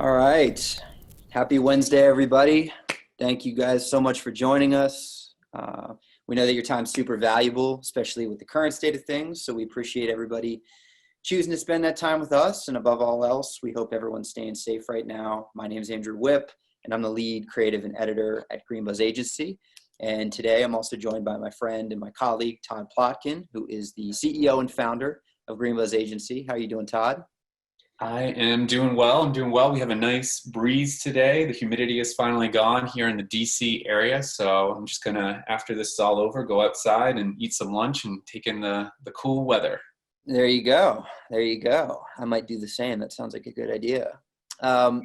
All right. Happy Wednesday, everybody. Thank you guys so much for joining us. We know that your time's super valuable, especially with the current state of things. So we appreciate everybody choosing to spend that time with us. And above all else, we hope everyone's staying safe right now. My name is Andrew Whipp, and I'm the lead creative and editor at Greenbuzz Agency. And today I'm also joined by my friend and my colleague, Todd Plotkin, who is the CEO and founder of Greenbuzz Agency. How are you doing, Todd? I am doing well. I'm doing well. We have a nice breeze today. The humidity is finally gone here in the DC area. So I'm just gonna, after this is all over, go outside and eat some lunch and take in the cool weather. There you go. There you go. I might do the same. That sounds like a good idea.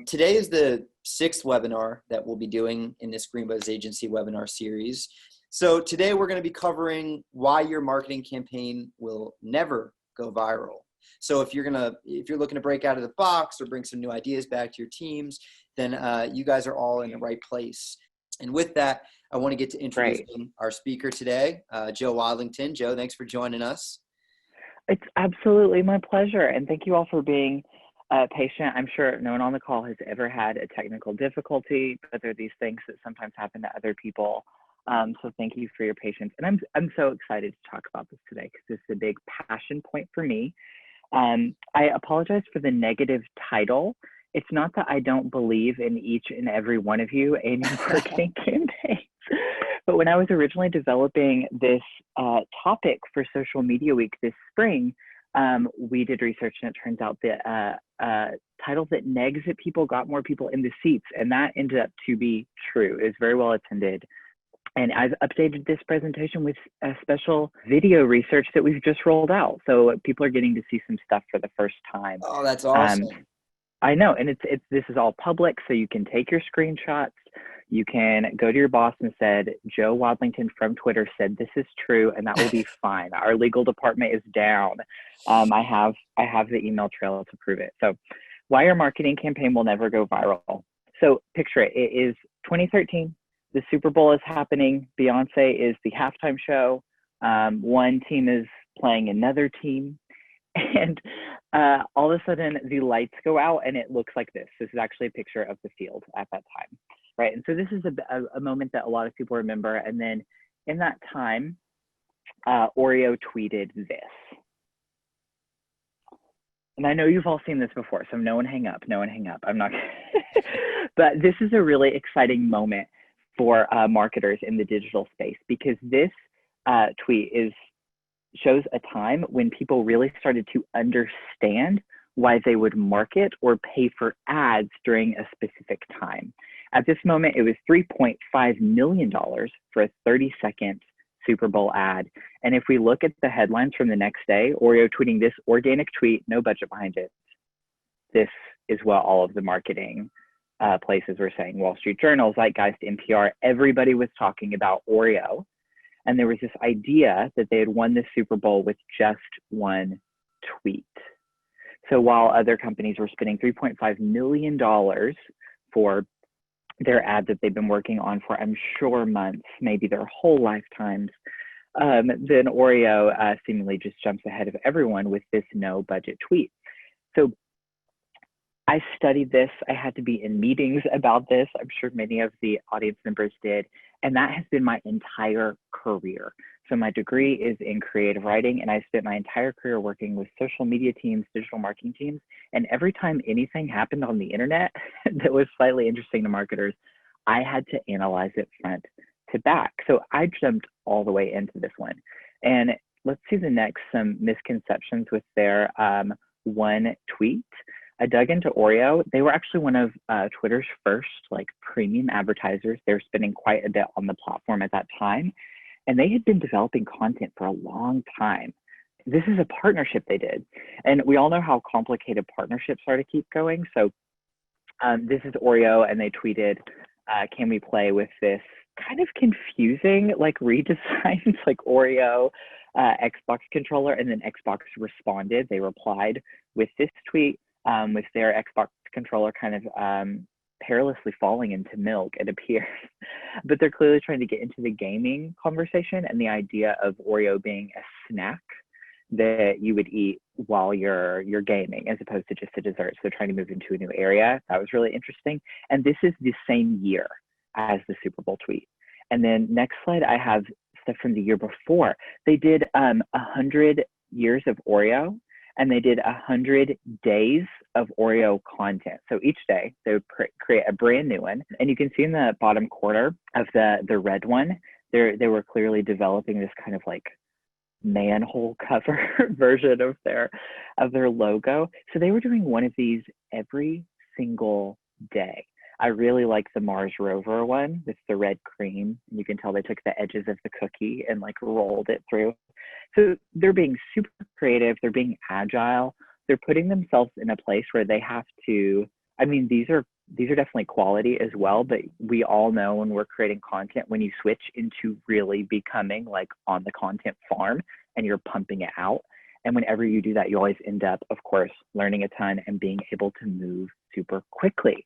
Today is the sixth webinar that we'll be doing in this Greenbuzz Agency webinar series. So today we're going to be covering why your marketing campaign will never go viral. So if you're looking to break out of the box or bring some new ideas back to your teams, then you guys are all in the right place. And with that, I want to get to introducing our speaker today, Joe Wadlington. Joe, thanks for joining us. It's absolutely my pleasure. And thank you all for being patient. I'm sure no one on the call has ever had a technical difficulty, but there are these things that sometimes happen to other people. So thank you for your patience. And I'm so excited to talk about this today because this is a big passion point for me. I apologize for the negative title. It's not that I don't believe in each and every one of you and your marketing campaigns, but when I was originally developing this topic for Social Media Week this spring, we did research and it turns out that title that negs at people got more people in the seats, and that ended up to be true. It was very well attended. And I've updated this presentation with a special video research that we've just rolled out. So people are getting to see some stuff for the first time. Oh, that's awesome. I know, and this is all public, so you can take your screenshots. You can go to your boss and said, Joe Wadlington from Twitter said this is true, and that will be fine. Our legal department is down. I have the email trail to prove it. So why your marketing campaign will never go viral. So picture it. It is 2013. The Super Bowl is happening. Beyonce is the halftime show. One team is playing another team. And all of a sudden, the lights go out and it looks like this. This is actually a picture of the field at that time, right? And so this is a moment that a lot of people remember. And then in that time, Oreo tweeted this. And I know you've all seen this before, so no one hang up, no one hang up. I'm not, but this is a really exciting moment for marketers in the digital space, because this tweet shows a time when people really started to understand why they would market or pay for ads during a specific time. At this moment, it was $3.5 million for a 30-second Super Bowl ad. And if we look at the headlines from the next day, Oreo tweeting this organic tweet, no budget behind it. This is what all of the marketing places were saying. Wall Street Journal, Zeitgeist, NPR, everybody was talking about Oreo. And there was this idea that they had won the Super Bowl with just one tweet. So while other companies were spending $3.5 million for their ad that they've been working on for, I'm sure, months, maybe their whole lifetimes, then Oreo seemingly just jumps ahead of everyone with this no budget tweet. So I studied this. I had to be in meetings about this. I'm sure many of the audience members did. And that has been my entire career. So my degree is in creative writing, and I spent my entire career working with social media teams, digital marketing teams. And every time anything happened on the internet that was slightly interesting to marketers, I had to analyze it front to back. So I jumped all the way into this one. And let's see the next, some misconceptions with their one tweet. I dug into Oreo. They were actually one of Twitter's first premium advertisers. They were spending quite a bit on the platform at that time. And they had been developing content for a long time. This is a partnership they did. And we all know how complicated partnerships are to keep going. So this is Oreo, and they tweeted, can we play with this kind of confusing redesigns like Oreo Xbox controller? And then Xbox responded. They replied with this tweet. With their Xbox controller kind of perilously falling into milk, it appears. But they're clearly trying to get into the gaming conversation and the idea of Oreo being a snack that you would eat while you're gaming as opposed to just a dessert. So they're trying to move into a new area. That was really interesting. And this is the same year as the Super Bowl tweet. And then next slide, I have stuff from the year before. They did 100 years of Oreo, and they did 100 days of Oreo content. So each day they would create a brand new one. And you can see in the bottom corner of the red one, they were clearly developing this kind of like manhole cover version of their logo. So they were doing one of these every single day. I really like the Mars rover one with the red cream. You can tell they took the edges of the cookie and like rolled it through. So they're being super creative. They're being agile. They're putting themselves in a place where they have to, I mean, these are definitely quality as well, but we all know when we're creating content, when you switch into really becoming like on the content farm and you're pumping it out. And whenever you do that, you always end up, of course, learning a ton and being able to move super quickly.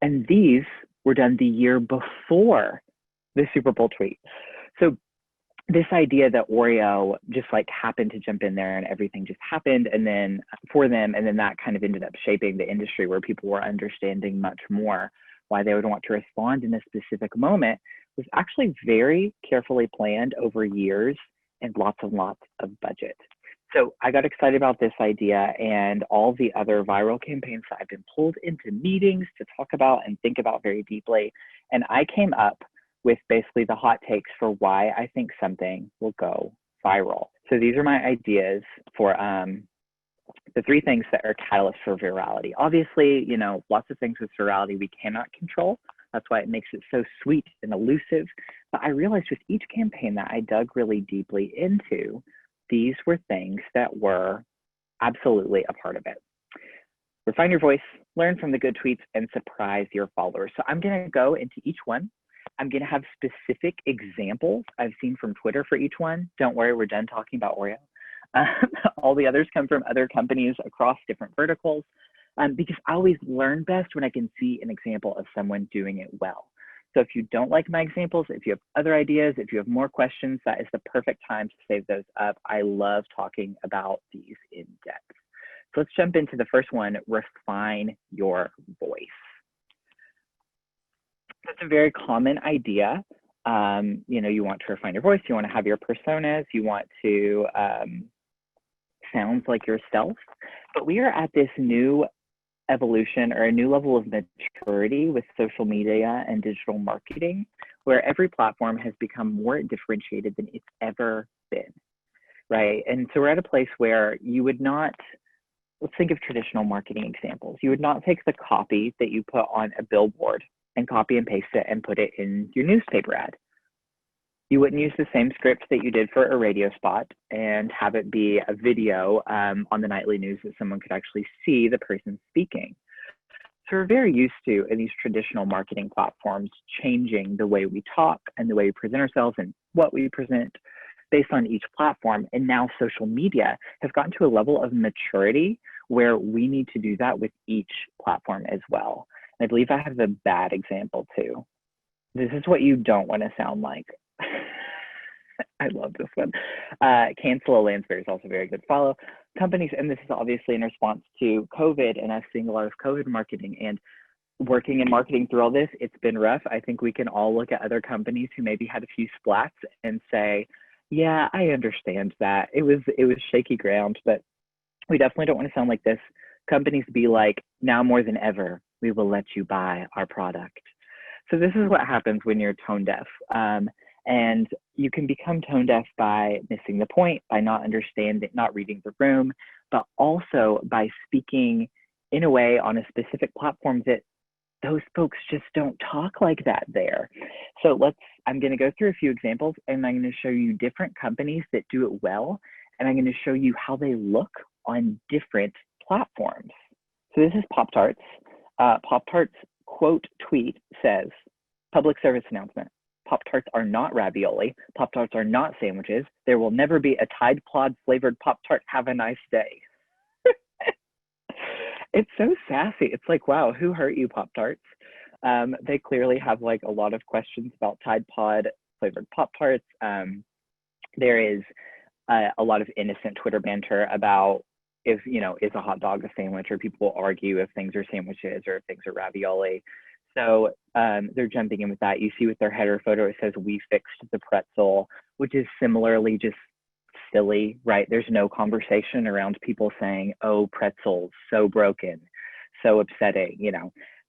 And these were done the year before the Super Bowl tweet. So this idea that Oreo just like happened to jump in there and everything just happened and then for them, and then that kind of ended up shaping the industry where people were understanding much more why they would want to respond in a specific moment, was actually very carefully planned over years and lots of budget. So I got excited about this idea and all the other viral campaigns that I've been pulled into meetings to talk about and think about very deeply. And I came up with basically the hot takes for why I think something will go viral. So these are my ideas for the three things that are catalysts for virality. Obviously, you know, lots of things with virality we cannot control. That's why it makes it so sweet and elusive. But I realized with each campaign that I dug really deeply into, these were things that were absolutely a part of it. Refine your voice, learn from the good tweets, and surprise your followers. So I'm going to go into each one. I'm going to have specific examples I've seen from Twitter for each one. Don't worry, we're done talking about Oreo. All the others come from other companies across different verticals, because I always learn best when I can see an example of someone doing it well. So if you don't like my examples, if you have other ideas, if you have more questions, that is the perfect time to save those up. I love talking about these in depth. So let's jump into the first one, refine your voice. That's a very common idea. You know, you want to refine your voice, you want to have your personas, you want to sound like yourself, but we are at this new evolution or a new level of maturity with social media and digital marketing, where every platform has become more differentiated than it's ever been, right? And so we're at a place where you would not, let's think of traditional marketing examples. You would not take the copy that you put on a billboard and copy and paste it and put it in your newspaper ad. You wouldn't use the same script that you did for a radio spot and have it be a video on the nightly news that someone could actually see the person speaking. So we're very used to, in these traditional marketing platforms, changing the way we talk and the way we present ourselves and what we present based on each platform. And now social media has gotten to a level of maturity where we need to do that with each platform as well. And I believe I have a bad example too. This is what you don't want to sound like. I love this one. Cancel a Lansbury is also a very good follow. Companies, and this is obviously in response to COVID and us seeing a lot of COVID marketing and working in marketing through all this, it's been rough. I think we can all look at other companies who maybe had a few splats and say, yeah, I understand that. It was shaky ground, but we definitely don't want to sound like this. Companies be like, now more than ever, we will let you buy our product. So this is what happens when you're tone deaf. And you can become tone deaf by missing the point, by not understanding, not reading the room, but also by speaking in a way on a specific platform that those folks just don't talk like that there. So I'm going to go through a few examples and I'm going to show you different companies that do it well. And I'm going to show you how they look on different platforms. So this is PopTarts. PopTarts quote tweet says, public service announcement. Pop-Tarts are not ravioli. Pop-Tarts are not sandwiches. There will never be a Tide Pod flavored Pop-Tart. Have a nice day. It's so sassy. It's like, wow, who hurt you, Pop-Tarts? They clearly have like a lot of questions about Tide Pod flavored Pop-Tarts. There is a lot of innocent Twitter banter about if, is a hot dog a sandwich, or people argue if things are sandwiches or if things are ravioli. So they're jumping in with that. You see with their header photo, it says, "We fixed the pretzel," which is similarly just silly, right? There's no conversation around people saying, "Oh, pretzels, so broken, so upsetting,"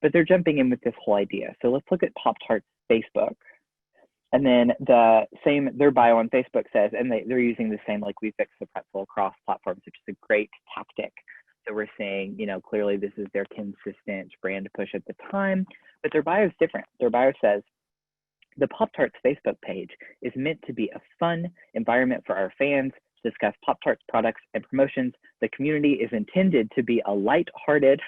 but they're jumping in with this whole idea. So let's look at PopTarts Facebook. And then their bio on Facebook says, and they're using the same, like, "We fixed the pretzel" across platforms, which is a great tactic. So we're saying, clearly this is their consistent brand push at the time, but their bio is different. Their bio says, "The Pop-Tarts Facebook page is meant to be a fun environment for our fans to discuss Pop-Tarts products and promotions. The community is intended to be a light-hearted,"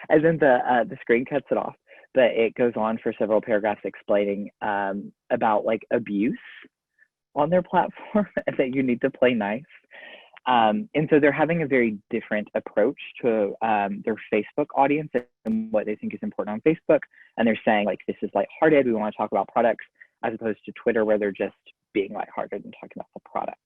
and then the screen cuts it off, but it goes on for several paragraphs explaining about, like, abuse on their platform and that you need to play nice. And so they're having a very different approach to their Facebook audience and what they think is important on Facebook. And they're saying, like, this is lighthearted. We want to talk about products, as opposed to Twitter, where they're just being lighthearted and talking about the products.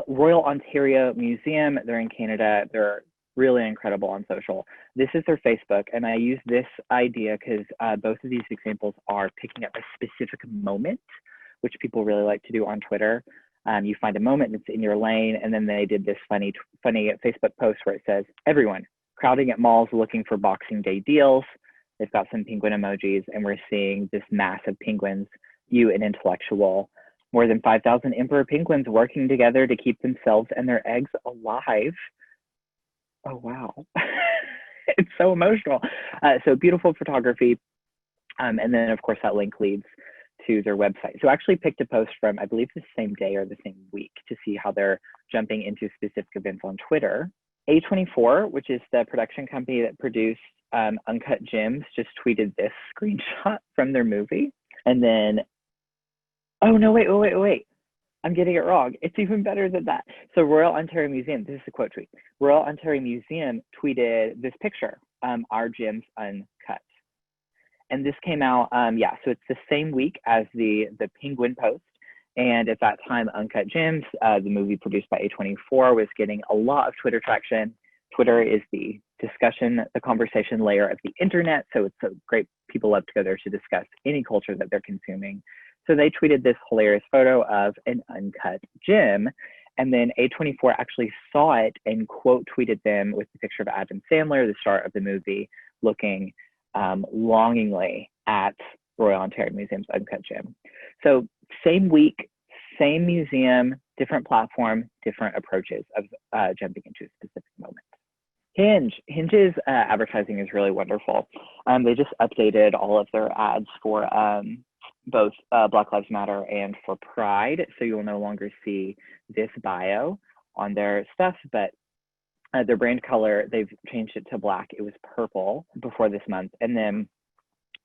Royal Ontario Museum, they're in Canada. They're really incredible on social. This is their Facebook. And I use this idea because both of these examples are picking up a specific moment, which people really like to do on Twitter. You find a moment that's in your lane, and then they did this funny Facebook post where it says, "Everyone crowding at malls looking for Boxing Day deals." They've got some penguin emojis, and we're seeing this mass of penguins, you an intellectual, more than 5,000 emperor penguins working together to keep themselves and their eggs alive. Oh, wow. It's so emotional. So beautiful photography. And then, of course, that link leads to their website. So I actually picked a post from, I believe, the same day or the same week to see how they're jumping into specific events on Twitter. A24, which is the production company that produced Uncut Gems, just tweeted this screenshot from their movie. And then, oh, no, wait. I'm getting it wrong. It's even better than that. So Royal Ontario Museum, this is a quote tweet. Royal Ontario Museum tweeted this picture, "Our Gems Uncut." And this came out, so it's the same week as the Penguin post. And at that time, Uncut Gems, the movie produced by A24, was getting a lot of Twitter traction. Twitter is the conversation layer of the internet. So it's so great. People love to go there to discuss any culture that they're consuming. So they tweeted this hilarious photo of an uncut gem. And then A24 actually saw it and quote tweeted them with the picture of Adam Sandler, the star of the movie, looking longingly at Royal Ontario Museum's Uncut Gem. So same week, same museum, different platform, different approaches of jumping into a specific moment. Hinge's advertising is really wonderful. They just updated all of their ads for both Black Lives Matter and for Pride. So you'll no longer see this bio on their stuff, but their brand color, they've changed it to black. It was purple before this month. And then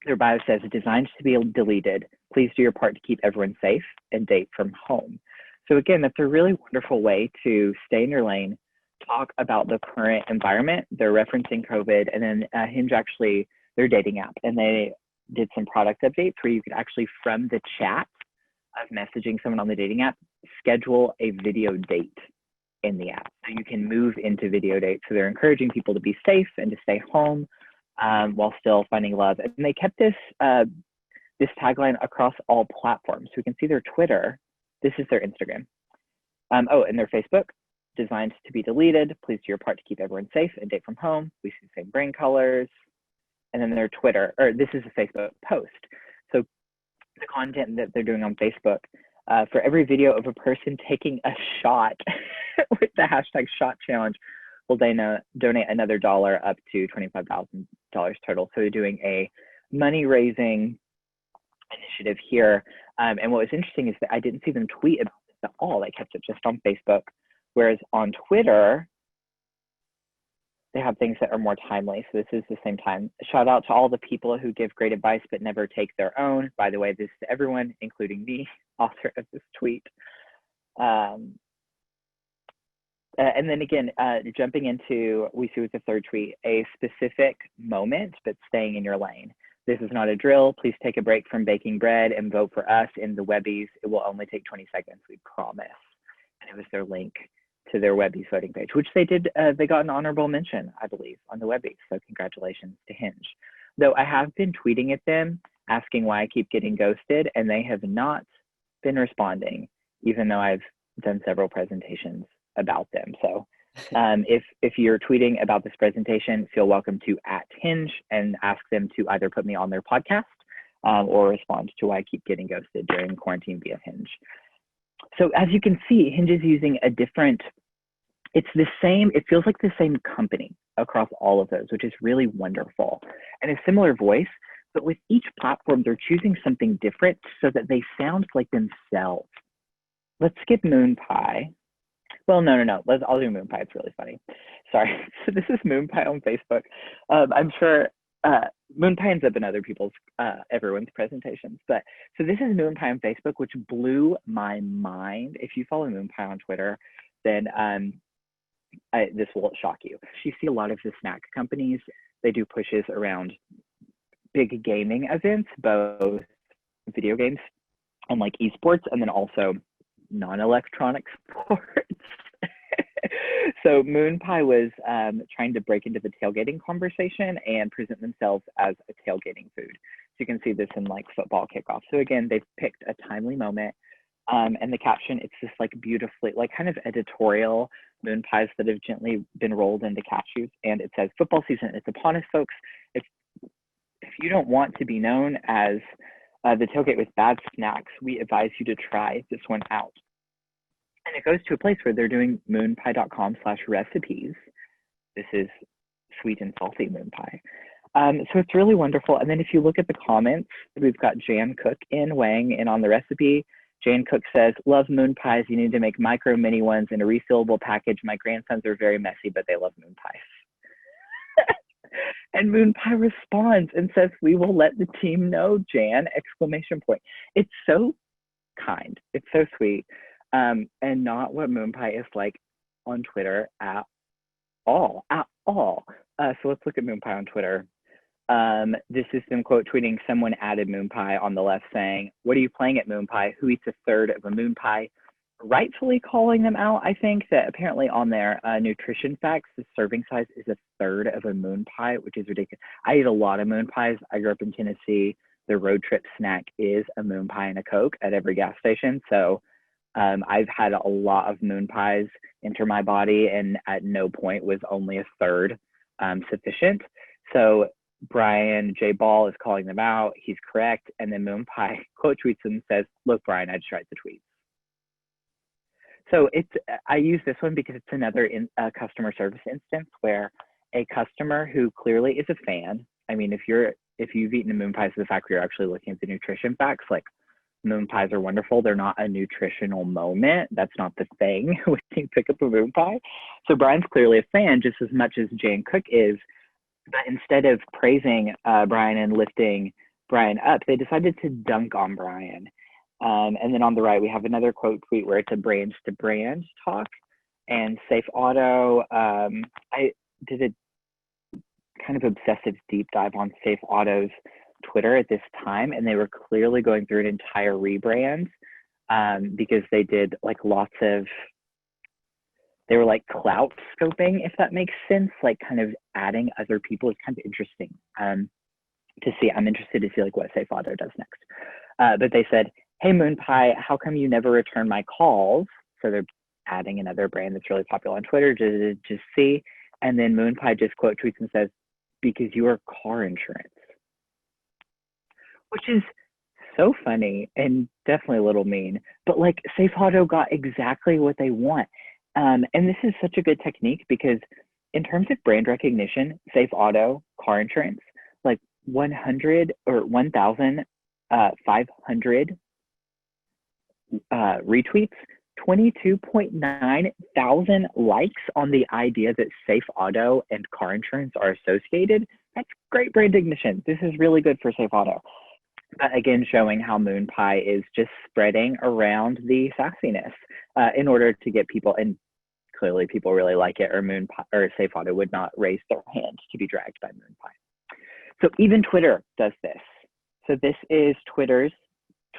their bio says, "Designed to be deleted. Please do your part to keep everyone safe and date from home." So again, that's a really wonderful way to stay in your lane, talk about the current environment. They're referencing COVID, and then Hinge actually, their dating app, and they did some product updates where you could actually, from the chat of messaging someone on the dating app, schedule a video date in the app. So you can move into video dates. So they're encouraging people to be safe and to stay home while still finding love. And they kept this tagline across all platforms. So we can see their Twitter. This is their Instagram. And their Facebook, "Designed to be deleted. Please do your part to keep everyone safe and date from home." We see the same brand colors. And then their Twitter, or this is a Facebook post. So the content that they're doing on Facebook, for every video of a person taking a shot with the hashtag shot challenge, will they donate another $1 up to $25,000 total. So they're doing a money-raising initiative here. And what was interesting is that I didn't see them tweet about this at all. They kept it just on Facebook. Whereas on Twitter, they have things that are more timely. So this is the same time. Shout out to all the people who give great advice but never take their own. By the way, this is to everyone, including me, author of this tweet. And then again, jumping into, we see with the third tweet, a specific moment, but staying in your lane. "This is not a drill. Please take a break from baking bread and vote for us in the Webbies. It will only take 20 seconds, we promise." as their link to their Webby's voting page, which they did. They got an honorable mention, I believe, on the Webby. So congratulations to Hinge. Though I have been tweeting at them asking why I keep getting ghosted, and they have not been responding, even though I've done several presentations about them. So if you're tweeting about this presentation, feel welcome to @Hinge and ask them to either put me on their podcast or respond to why I keep getting ghosted during quarantine via Hinge. So as you can see, Hinge is using a different, it's the same, it feels like the same company across all of those, which is really wonderful. And a similar voice, but with each platform, they're choosing something different so that they sound like themselves. Let's skip Moon Pie. Well, no. I'll do Moon Pie. It's really funny. Sorry. So this is Moon Pie on Facebook. I'm sure Moon Pie ends up in other people's, everyone's presentations. But so this is Moon Pie on Facebook, which blew my mind. If you follow Moon Pie on Twitter, then this will shock you. You see a lot of the snack companies, they do pushes around big gaming events, both video games and like esports, and then also non-electronic sports. So Moon Pie was trying to break into the tailgating conversation and present themselves as a tailgating food. So you can see this in like football kickoff. So again, they've picked a timely moment. And the caption, it's this like beautifully, like kind of editorial moon pies that have gently been rolled into cashews. And it says, football season is upon us, folks. If you don't want to be known as the tailgate with bad snacks, we advise you to try this one out. And it goes to a place where they're doing moonpie.com/recipes. This is sweet and salty moon pie. So it's really wonderful. And then if you look at the comments, we've got Jan Cook weighing in on the recipe. Jane Cook says, love moon pies. You need to make micro mini ones in a refillable package. My grandsons are very messy, but they love moon pies. And Moon Pie responds and says, we will let the team know, Jan, ! It's so kind. It's so sweet. And not what Moon Pie is like on Twitter at all. So let's look at Moon Pie on Twitter. This is them quote tweeting, someone added Moon Pie on the left saying, what are you playing at Moon Pie? Who eats a third of a Moon Pie? Rightfully calling them out, I think, that apparently on their nutrition facts, the serving size is a third of a Moon Pie, which is ridiculous. I eat a lot of Moon Pies. I grew up in Tennessee. The road trip snack is a Moon Pie and a Coke at every gas station. So I've had a lot of Moon Pies enter my body, and at no point was only a third sufficient. So Brian J. Ball is calling them out. He's correct. And then Moon Pie quote tweets them and says, look, Brian, I just write the tweets. So I use this one because it's another customer service instance where a customer who clearly is a fan, I mean, if you've eaten a Moon Pie, so the fact that you're actually looking at the nutrition facts, like Moon Pies are wonderful. They're not a nutritional moment. That's not the thing when you pick up a Moon Pie. So Brian's clearly a fan just as much as Jane Cook is. But instead of praising Brian and lifting Brian up, they decided to dunk on Brian. And then on the right, we have another quote tweet where it's a brands to brand talk. And Safe Auto, I did a kind of obsessive deep dive on Safe Auto's Twitter at this time, and they were clearly going through an entire rebrand because they did like they were like clout scoping, if that makes sense, like kind of adding other people. It's kind of interesting to see. I'm interested to see like what Safe Auto does next. But they said, hey, Moon Pie, how come you never return my calls? So they're adding another brand that's really popular on Twitter, just see. And then Moon Pie just quote tweets and says, because you are car insurance. Which is so funny and definitely a little mean, but like Safe Auto got exactly what they want. And this is such a good technique because in terms of brand recognition, Safe Auto, car insurance, like 100 or 1,500 retweets, 22.9 thousand likes on the idea that Safe Auto and car insurance are associated. That's great brand recognition. This is really good for Safe Auto. But again, showing how Moon Pie is just spreading around the sassiness in order to get people, and clearly people really like it, or Moon Pie or Safe Auto would not raise their hand to be dragged by Moon Pie. So even Twitter does this. So this is Twitter's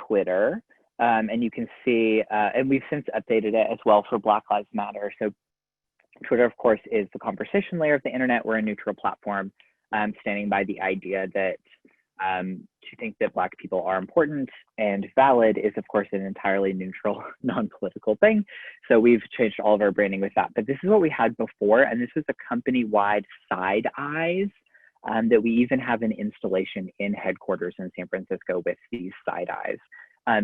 Twitter. And you can see, and we've since updated it as well for Black Lives Matter. So Twitter, of course, is the conversation layer of the internet. We're a neutral platform, standing by the idea that to think that Black people are important and valid is, of course, an entirely neutral, non-political thing. So we've changed all of our branding with that. But this is what we had before, and this is a company-wide side eyes that we even have an installation in headquarters in San Francisco with these side eyes.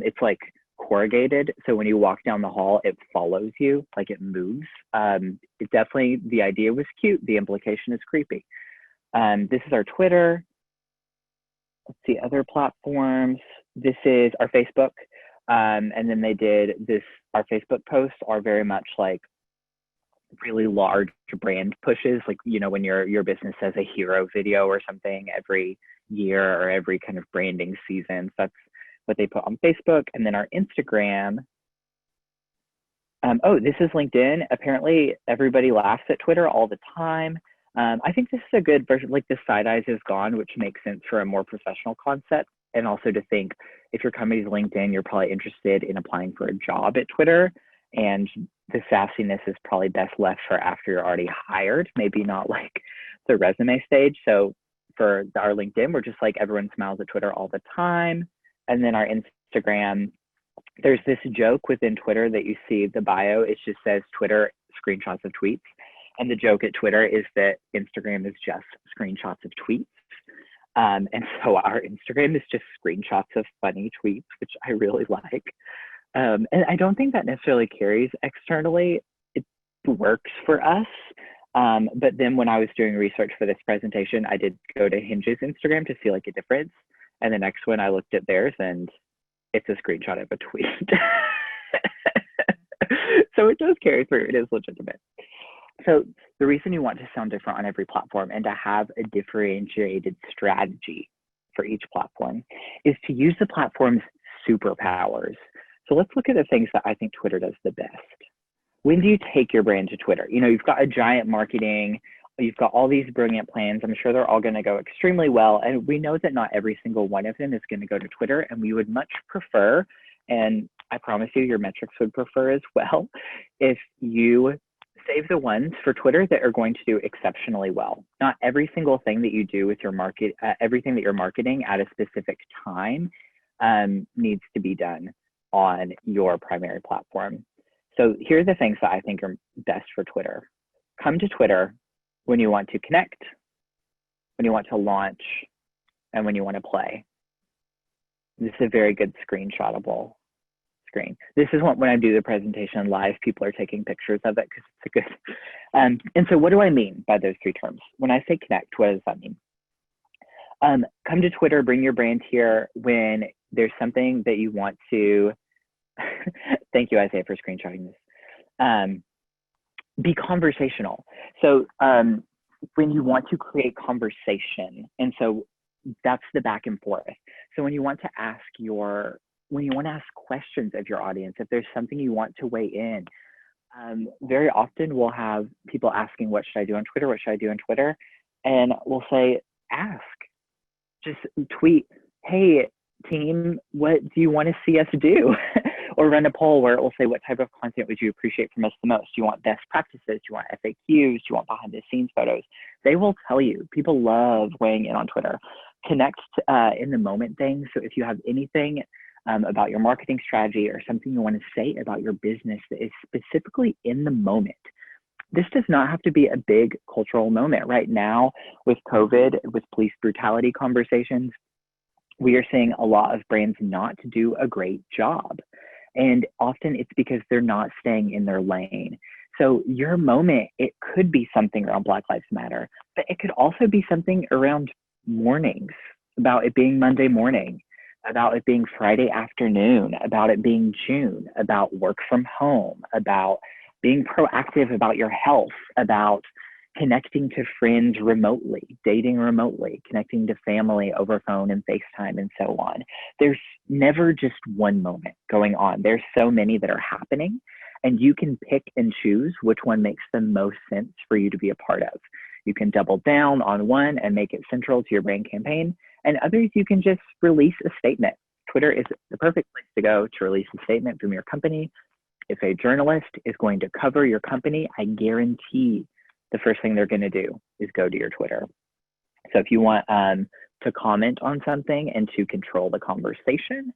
It's like corrugated, so when you walk down the hall, it follows you, like it moves. It definitely, the idea was cute, the implication is creepy. This is our Twitter. Let's see, other platforms. This is our Facebook. And then they did this, our Facebook posts are very much like really large brand pushes, like, you know, when your business has a hero video or something every year or every kind of branding season. So that's what they put on Facebook. And then our Instagram. Oh, this is LinkedIn. Apparently everybody laughs at Twitter all the time. I think this is a good version, like the side eyes is gone, which makes sense for a more professional concept. And also to think if your company's LinkedIn, you're probably interested in applying for a job at Twitter. And the sassiness is probably best left for after you're already hired, maybe not like the resume stage. So for our LinkedIn, we're just like everyone smiles at Twitter all the time. And then our Instagram, there's this joke within Twitter that you see the bio, it just says Twitter screenshots of tweets. And the joke at Twitter is that Instagram is just screenshots of tweets. And so our Instagram is just screenshots of funny tweets, which I really like. And I don't think that necessarily carries externally. It works for us. But then when I was doing research for this presentation, I did go to Hinge's Instagram to see like a difference. And the next one I looked at theirs and it's a screenshot of a tweet. So it does carry through, it is legitimate. So the reason you want to sound different on every platform and to have a differentiated strategy for each platform is to use the platform's superpowers. So let's look at the things that I think Twitter does the best. When do you take your brand to Twitter? You know, you've got a giant marketing, you've got all these brilliant plans. I'm sure they're all going to go extremely well. And we know that not every single one of them is going to go to Twitter. And we would much prefer, and I promise you your metrics would prefer as well, if you save the ones for Twitter that are going to do exceptionally well. Not every single thing that you do with your market, everything that you're marketing at a specific time needs to be done on your primary platform. So here are the things that I think are best for Twitter. Come to Twitter when you want to connect, when you want to launch, and when you want to play. This is a very good screenshotable screen. This is when I do the presentation live, people are taking pictures of it because it's a good, and so what do I mean by those three terms? When I say connect, what does that mean? Come to Twitter, bring your brand here when there's something that you want to, thank you Isaiah for screenshotting this. Be conversational. So when you want to create conversation, and so that's the back and forth. So when you want to ask questions of your audience, if there's something you want to weigh in, very often we'll have people asking, what should I do on Twitter? What should I do on Twitter? And we'll say, ask, just tweet, hey team, what do you want to see us do? Or run a poll where it will say, what type of content would you appreciate from us the most? Do you want best practices? Do you want FAQs? Do you want behind the scenes photos? They will tell you. People love weighing in on Twitter. Connect in the moment things. So if you have anything about your marketing strategy or something you want to say about your business that is specifically in the moment, this does not have to be a big cultural moment. Right now with COVID, with police brutality conversations, we are seeing a lot of brands not do a great job. And often it's because they're not staying in their lane. So your moment, it could be something around Black Lives Matter, but it could also be something around mornings, about it being Monday morning, about it being Friday afternoon, about it being June, about work from home, about being proactive about your health, about connecting to friends remotely, dating remotely, connecting to family over phone and FaceTime and so on. There's never just one moment going on. There's so many that are happening, and you can pick and choose which one makes the most sense for you to be a part of. You can double down on one and make it central to your brand campaign, and others you can just release a statement. Twitter is the perfect place to go to release a statement from your company. If a journalist is going to cover your company, I guarantee the first thing they're going to do is go to your Twitter. So if you want to comment on something and to control the conversation,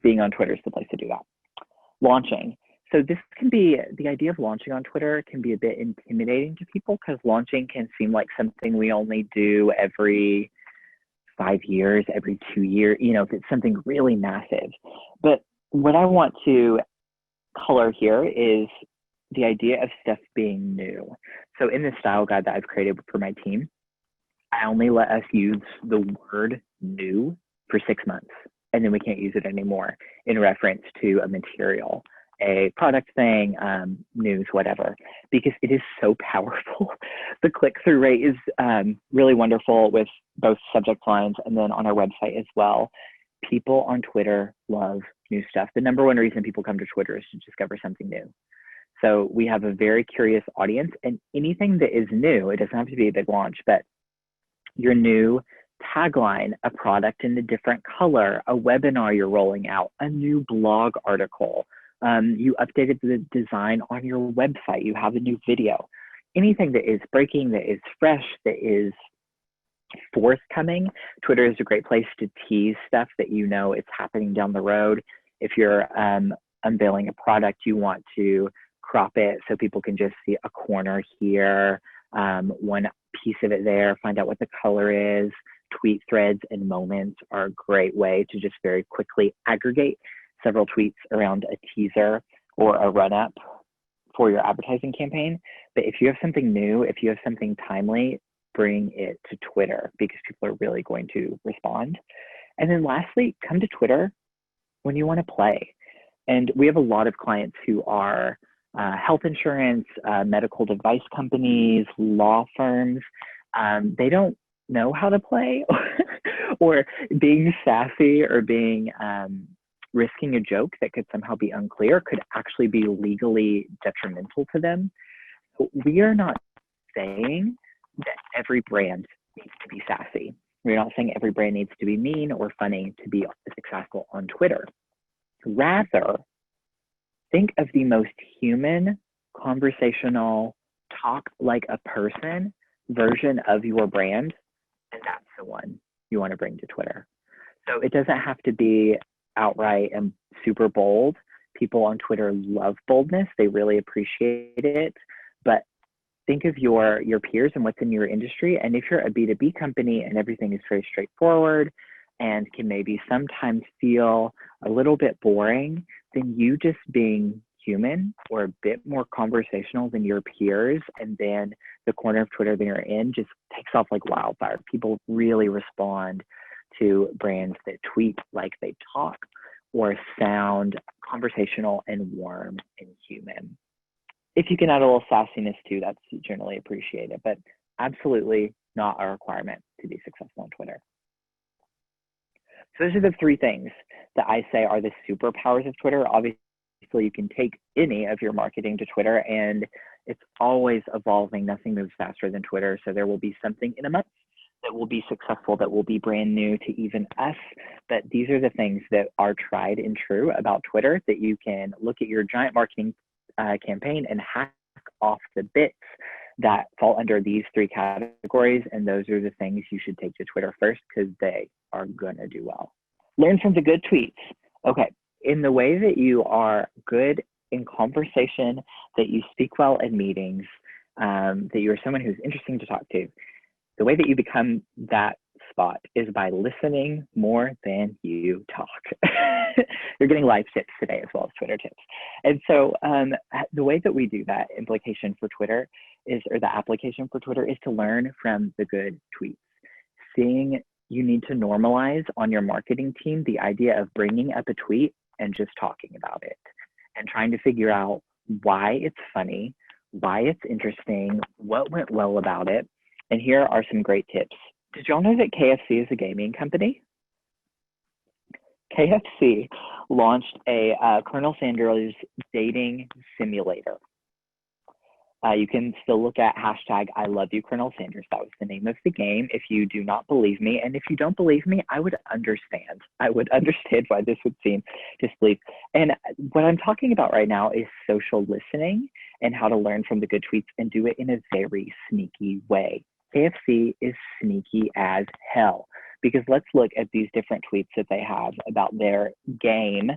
being on Twitter is the place to do that. Launching. So this can be, the idea of launching on Twitter can be a bit intimidating to people because launching can seem like something we only do every 5 years, every 2 years, you know, if it's something really massive. But what I want to color here is the idea of stuff being new. So in the style guide that I've created for my team, I only let us use the word new for 6 months, and then we can't use it anymore in reference to a material, a product thing, news, whatever, because it is so powerful. The click-through rate is really wonderful with both subject lines and then on our website as well. People on Twitter love new stuff. The number one reason people come to Twitter is to discover something new. So we have a very curious audience, and anything that is new, it doesn't have to be a big launch, but your new tagline, a product in a different color, a webinar you're rolling out, a new blog article, you updated the design on your website, you have a new video, anything that is breaking, that is fresh, that is forthcoming. Twitter is a great place to tease stuff that you know it's happening down the road. If you're unveiling a product, you want to crop it so people can just see a corner here, one piece of it there, find out what the color is. Tweet threads and moments are a great way to just very quickly aggregate several tweets around a teaser or a run-up for your advertising campaign. But if you have something new, if you have something timely, bring it to Twitter because people are really going to respond. And then lastly, come to Twitter when you want to play. And we have a lot of clients who are health insurance, medical device companies, law firms. They don't know how to play or being sassy or being risking a joke that could somehow be unclear could actually be legally detrimental to them. We are not saying that every brand needs to be sassy. We're not saying every brand needs to be mean or funny to be successful on Twitter. Rather, think of the most human, conversational, talk like a person version of your brand, and that's the one you want to bring to Twitter. So it doesn't have to be outright and super bold. People on Twitter love boldness. They really appreciate it. But think of your peers and what's in your industry. And if you're a B2B company and everything is very straightforward and can maybe sometimes feel a little bit boring, then you just being human or a bit more conversational than your peers, and then the corner of Twitter that you're in just takes off like wildfire. People really respond to brands that tweet like they talk or sound conversational and warm and human. If you can add a little sassiness too, that's generally appreciated, but absolutely not a requirement to be successful on Twitter. So those are the three things that I say are the superpowers of Twitter. Obviously, you can take any of your marketing to Twitter, and it's always evolving. Nothing moves faster than Twitter. So there will be something in a month that will be successful, that will be brand new to even us. But these are the things that are tried and true about Twitter that you can look at your giant marketing campaign and hack off the bits that fall under these three categories. And those are the things you should take to Twitter first because they are going to do well. Learn from the good tweets. Okay, in the way that you are good in conversation, that you speak well in meetings, that you're someone who's interesting to talk to, the way that you become that spot is by listening more than you talk. You're getting live tips today as well as Twitter tips. And so the way that we do that implication for Twitter is, or the application for Twitter is to learn from the good tweets. You need to normalize on your marketing team the idea of bringing up a tweet and just talking about it and trying to figure out why it's funny, why it's interesting, what went well about it. And here are some great tips. Did y'all know that KFC is a gaming company? KFC launched a Colonel Sanders dating simulator. You can still look at hashtag I love you, Colonel Sanders. That was the name of the game. If you do not believe me, and if you don't believe me, I would understand. I would understand why this would seem disbelief. And what I'm talking about right now is social listening and how to learn from the good tweets and do it in a very sneaky way. KFC is sneaky as hell, because let's look at these different tweets that they have about their game.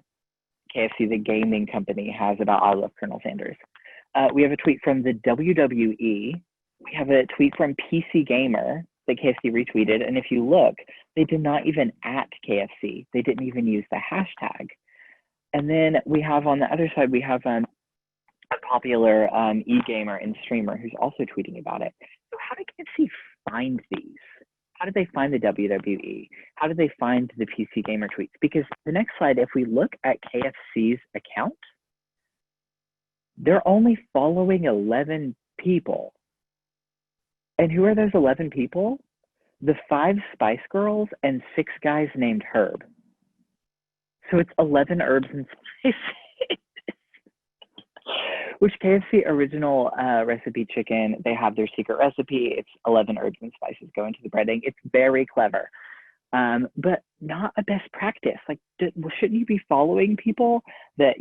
KFC, the gaming company, has about I love Colonel Sanders. We have a tweet from the WWE. We have a tweet from PC Gamer that KFC retweeted. And if you look, they did not even at KFC. They didn't even use the hashtag. And then we have on the other side, we have a popular e-gamer and streamer who's also tweeting about it. So how did KFC find these? How did they find the WWE? How did they find the PC Gamer tweets? Because the next slide, if we look at KFC's account, they're only following 11 people. And who are those 11 people? The 5 Spice Girls and 6 guys named Herb. So it's 11 herbs and spices. Which KFC original recipe chicken, they have their secret recipe. It's 11 herbs and spices go into the breading. It's very clever, but not a best practice. Like, shouldn't you be following people that,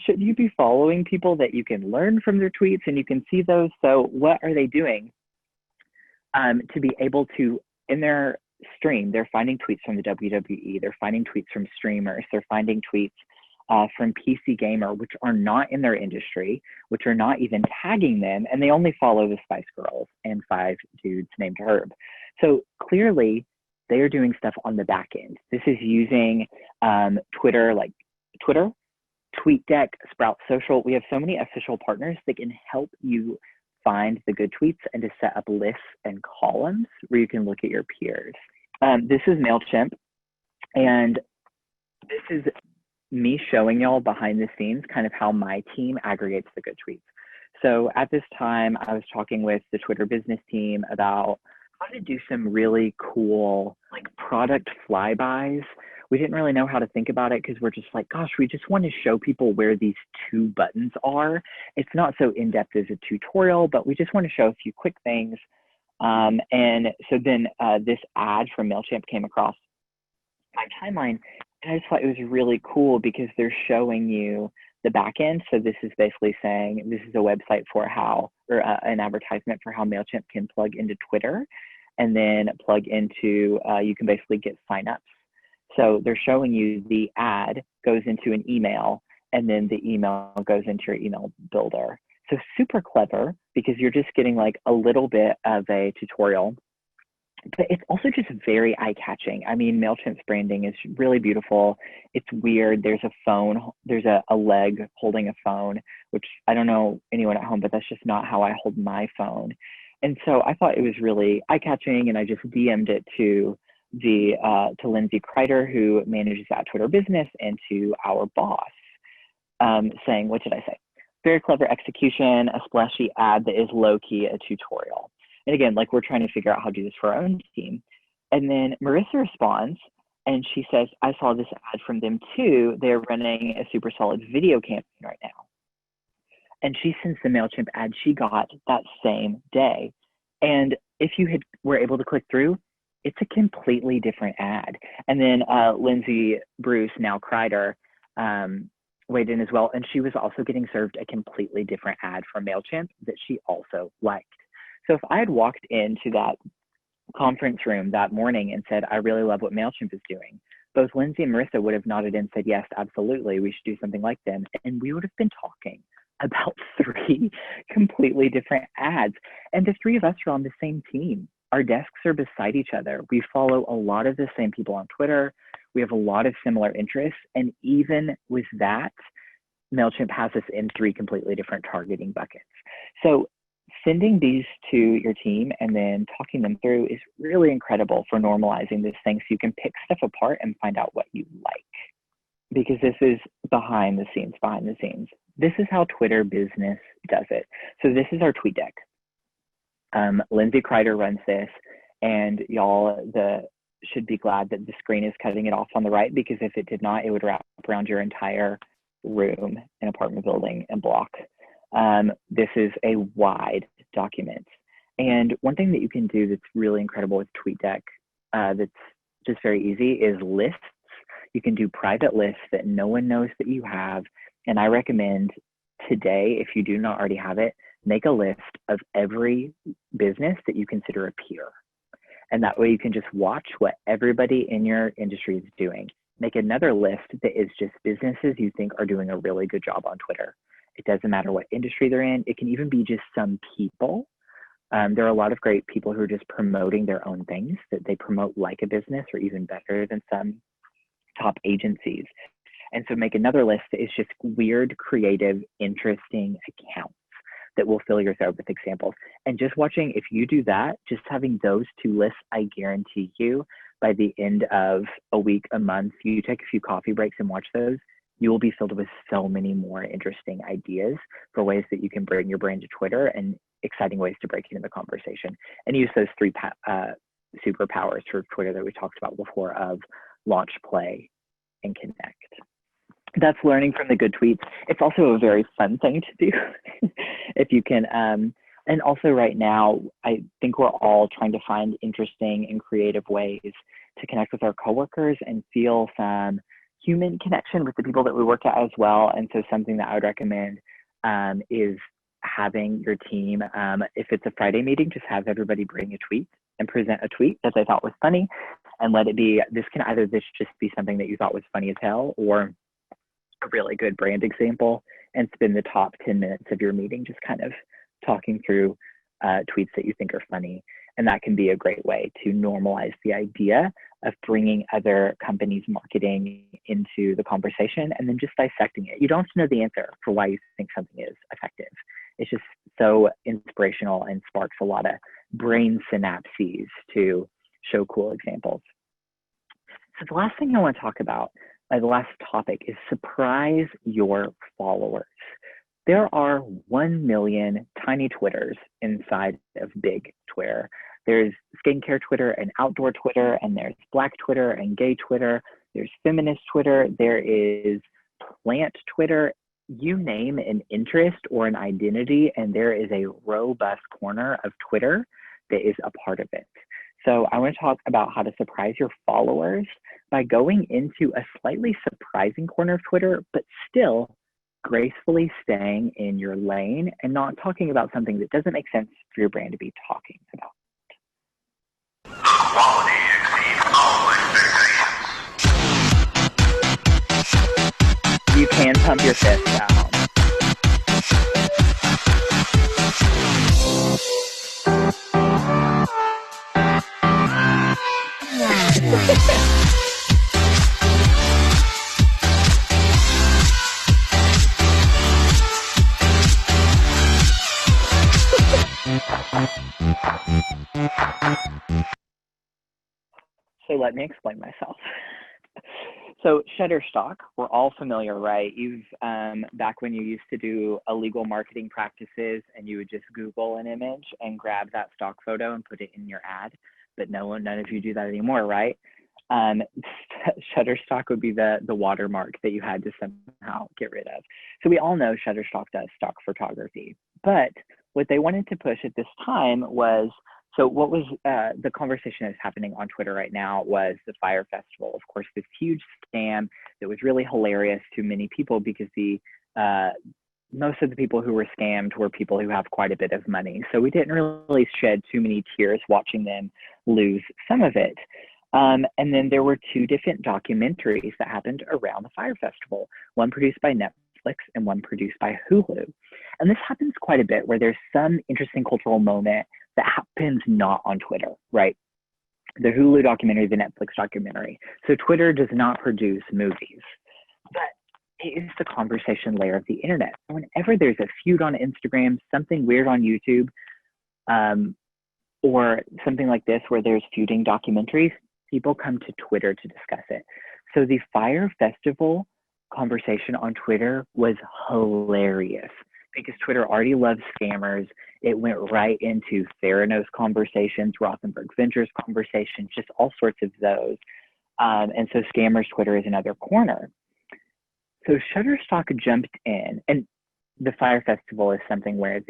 shouldn't you be following people that you can learn from their tweets and you can see those? So what are they doing to be able to, in their stream, they're finding tweets from the WWE, they're finding tweets from streamers, they're finding tweets from PC Gamer, which are not in their industry, which are not even tagging them, and they only follow the Spice Girls and 5 dudes named Herb. So clearly, they are doing stuff on the back end. This is using Twitter, like Twitter, TweetDeck, Sprout Social. We have so many official partners that can help you find the good tweets and to set up lists and columns where you can look at your peers. This is MailChimp, and this is me showing y'all behind the scenes kind of how my team aggregates the good tweets. So at this time, I was talking with the Twitter business team about how to do some really cool like product flybys. We didn't really know how to think about it because we're just like, gosh, we just want to show people where these 2 buttons are. It's not so in-depth as a tutorial, but we just want to show a few quick things. And so then this ad from MailChimp came across my timeline. And I just thought it was really cool because they're showing you the back end. So this is basically saying this is a website for how, or an advertisement for how MailChimp can plug into Twitter and then plug into, you can basically get signups. So they're showing you the ad goes into an email and then the email goes into your email builder. So super clever because you're just getting like a little bit of a tutorial. But it's also just very eye-catching. I mean, MailChimp's branding is really beautiful. It's weird. There's a phone. There's a leg holding a phone, which I don't know anyone at home, but that's just not how I hold my phone. And so I thought it was really eye-catching, and I just DM'd it to Lindsay Kreider, who manages that Twitter business, and to our boss, saying, what did I say? Very clever execution, a splashy ad that is low-key a tutorial. And again, like we're trying to figure out how to do this for our own team. And then Marissa responds and she says, I saw this ad from them too. They're running a super solid video campaign right now. And she sends the MailChimp ad she got that same day. And if you were able to click through, it's a completely different ad. And then Lindsay Bruce, now Kreider, weighed in as well. And she was also getting served a completely different ad from MailChimp that she also liked. So if I had walked into that conference room that morning and said, I really love what MailChimp is doing, both Lindsay and Marissa would have nodded and said, yes, absolutely, we should do something like them. And we would have been talking about 3 completely different ads. And the 3 of us are on the same team. Our desks are beside each other. We follow a lot of the same people on Twitter. We have a lot of similar interests. And even with that, MailChimp has us in 3 completely different targeting buckets. So sending these to your team and then talking them through is really incredible for normalizing this thing so you can pick stuff apart and find out what you like. Because this is behind the scenes. This is how Twitter business does it. So this is our TweetDeck. Lindsay Kreider runs this, and y'all should be glad that the screen is cutting it off on the right, because if it did not, it would wrap around your entire room, an apartment building, and block This is a wide document. And one thing that you can do that's really incredible with TweetDeck, that's just very easy, is lists. You can do private lists that no one knows that you have. And I recommend today, if you do not already have it, make a list of every business that you consider a peer. And that way you can just watch what everybody in your industry is doing. Make another list that is just businesses you think are doing a really good job on Twitter. It doesn't matter what industry they're in. It can even be just some people. There are a lot of great people who are just promoting their own things that they promote like a business, or even better than some top agencies. And so make another list that is just weird, creative, interesting accounts that will fill your thread with examples. And just watching, if you do that, just having those two lists, I guarantee you, by the end of a week, a month, you take a few coffee breaks and watch those, you will be filled with so many more interesting ideas for ways that you can bring your brand to Twitter and exciting ways to break into the conversation. And use those three superpowers for Twitter that we talked about before of launch, play, and connect. That's learning from the good tweets. It's also a very fun thing to do if you can. And also right now, I think we're all trying to find interesting and creative ways to connect with our coworkers and feel some human connection with the people that we work at as well. And so something that I would recommend is having your team, if it's a Friday meeting, just have everybody bring a tweet and present a tweet that they thought was funny, and let it be, this just be something that you thought was funny as hell, or a really good brand example, and spend the top 10 minutes of your meeting just kind of talking through tweets that you think are funny. And that can be a great way to normalize the idea of bringing other companies' marketing into the conversation and then just dissecting it. You don't have to know the answer for why you think something is effective. It's just so inspirational and sparks a lot of brain synapses to show cool examples. So the last thing I want to talk about, the last topic, is surprise your followers. There are 1 million tiny Twitters inside of big Twitter. There's skincare Twitter and outdoor Twitter, and there's Black Twitter and gay Twitter. There's feminist Twitter. There is plant Twitter. You name an interest or an identity, and there is a robust corner of Twitter that is a part of it. So I want to talk about how to surprise your followers by going into a slightly surprising corner of Twitter, but still gracefully staying in your lane and not talking about something that doesn't make sense for your brand to be talking about. Quality exceeds all expectations. You can pump your fist down. So let me explain myself. So Shutterstock, we're all familiar, right? You've back when you used to do illegal marketing practices and you would just Google an image and grab that stock photo and put it in your ad, but none of you do that anymore, right? Shutterstock would be the watermark that you had to somehow get rid of. So we all know Shutterstock does stock photography, but what they wanted to push at this time was, so what was the conversation that's happening on Twitter right now was the Fire Festival. Of course, this huge scam that was really hilarious to many people because most of the people who were scammed were people who have quite a bit of money. So we didn't really shed too many tears watching them lose some of it. And then there were two different documentaries that happened around the Fire Festival, one produced by Netflix and one produced by Hulu. And this happens quite a bit where there's some interesting cultural moment that happens not on Twitter, right? The Hulu documentary, the Netflix documentary. So Twitter does not produce movies, but it is the conversation layer of the internet. Whenever there's a feud on Instagram, something weird on YouTube, or something like this where there's feuding documentaries, people come to Twitter to discuss it. So the Fire Festival conversation on Twitter was hilarious because Twitter already loves scammers. It went right into Theranos conversations, Rothenberg Ventures conversations, just all sorts of those. And so scammers Twitter is another corner. So Shutterstock jumped in, and the Fire Festival is something where it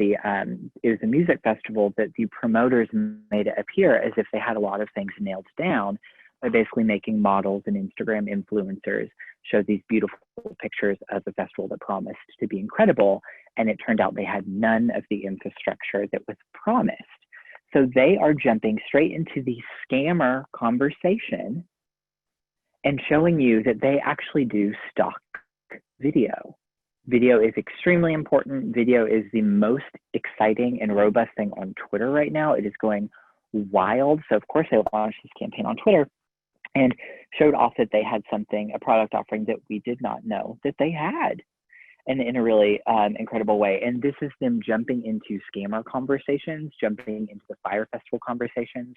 was a music festival, but the promoters made it appear as if they had a lot of things nailed down by basically making models and Instagram influencers show these beautiful pictures of the festival that promised to be incredible. And it turned out they had none of the infrastructure that was promised. So they are jumping straight into the scammer conversation and showing you that they actually do stock video. Video is extremely important. Video is the most exciting and robust thing on Twitter right now. It is going wild. So of course they launched this campaign on Twitter and showed off that they had something, a product offering that we did not know that they had, and in a really incredible way. And this is them jumping into scammer conversations, jumping into the Fire Festival conversations,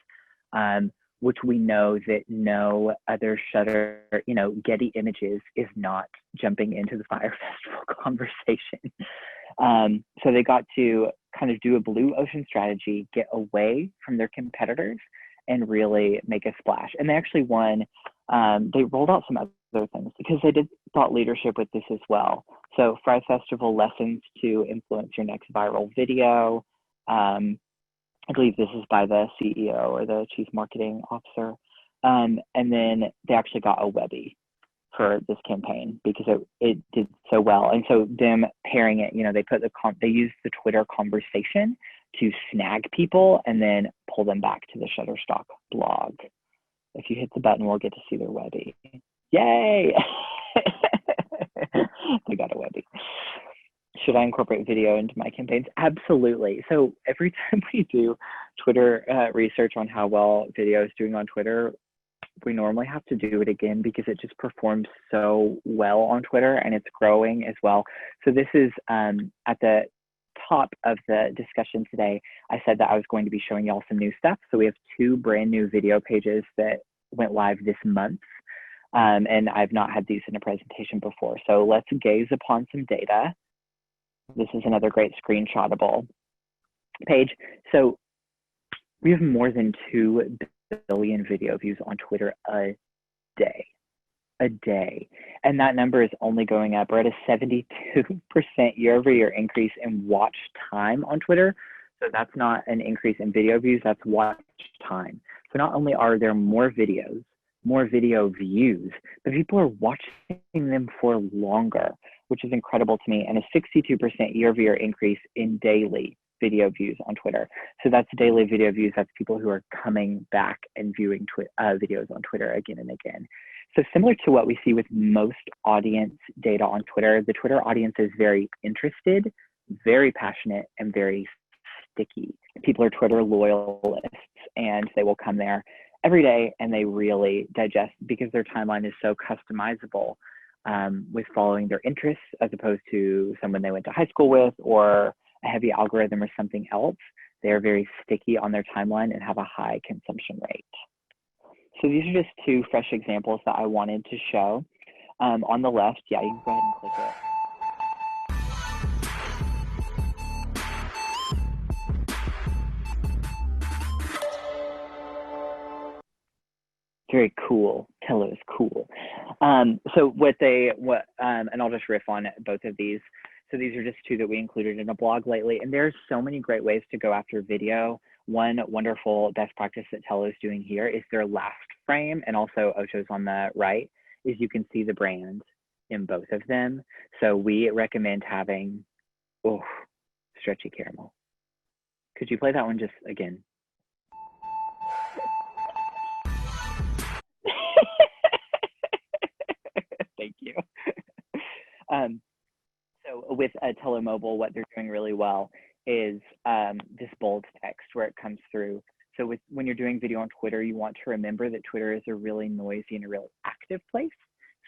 which we know that no other Shutter, Getty Images is not jumping into the Fire Festival conversation. So they got to kind of do a blue ocean strategy, get away from their competitors, and really make a splash. And they actually won. They rolled out some other things because they did thought leadership with this as well. So Fire Festival lessons to influence your next viral video. I believe this is by the CEO or the Chief Marketing Officer. And then they actually got a Webby for this campaign because it did so well. And so them pairing it, they used the Twitter conversation to snag people and then pull them back to the Shutterstock blog. If you hit the button, we'll get to see their Webby. Yay! They got a Webby. Should I incorporate video into my campaigns? Absolutely. So every time we do Twitter research on how well video is doing on Twitter, we normally have to do it again because it just performs so well on Twitter and it's growing as well. So this is at the top of the discussion today. I said that I was going to be showing y'all some new stuff. So we have 2 brand new video pages that went live this month. And I've not had these in a presentation before. So let's gaze upon some data. This is another great screenshotable page. So we have more than 2 billion video views on Twitter a day. And that number is only going up. We're at a 72% year-over-year increase in watch time on Twitter. So that's not an increase in video views, that's watch time. So not only are there more videos, more video views, but people are watching them for longer, which is incredible to me, and a 62% year-over-year increase in daily video views on Twitter. So that's daily video views, that's people who are coming back and viewing videos on Twitter again and again. So similar to what we see with most audience data on Twitter, the Twitter audience is very interested, very passionate, and very sticky. People are Twitter loyalists, and they will come there every day and they really digest because their timeline is so customizable with following their interests as opposed to someone they went to high school with or a heavy algorithm or something else. They're very sticky on their timeline and have a high consumption rate. So these are just 2 fresh examples that I wanted to show. On the left, yeah, you can go ahead and click it. Very cool. Tello is cool. So and I'll just riff on both of these. So these are just 2 that we included in a blog lately. And there's so many great ways to go after video. One wonderful best practice that Tello is doing here is their last frame, and also Ocho's on the right, is you can see the brand in both of them. So we recommend having, stretchy caramel. Could you play that one just again? Thank you. So with Tello Mobile, what they're doing really well is this bold text where it comes through. So when you're doing video on Twitter, you want to remember that Twitter is a really noisy and a really active place.